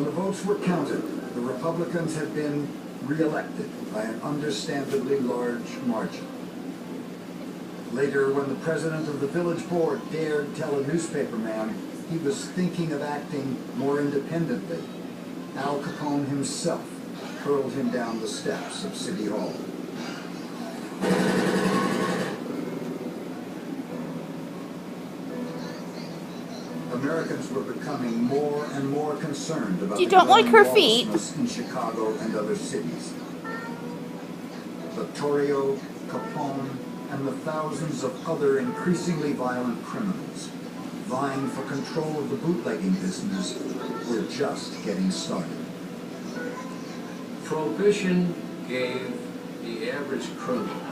When the votes were counted, the Republicans had been re-elected by an understandably large margin. Later, when the president of the village board dared tell a newspaperman he was thinking of acting more independently, Al Capone himself hurled him down the steps of City Hall. Americans were becoming more and more concerned about You don't like her feet in Chicago and other cities. Vittorio, Capone, and the thousands of other increasingly violent criminals vying for control of the bootlegging business were just getting started. Prohibition gave the average criminal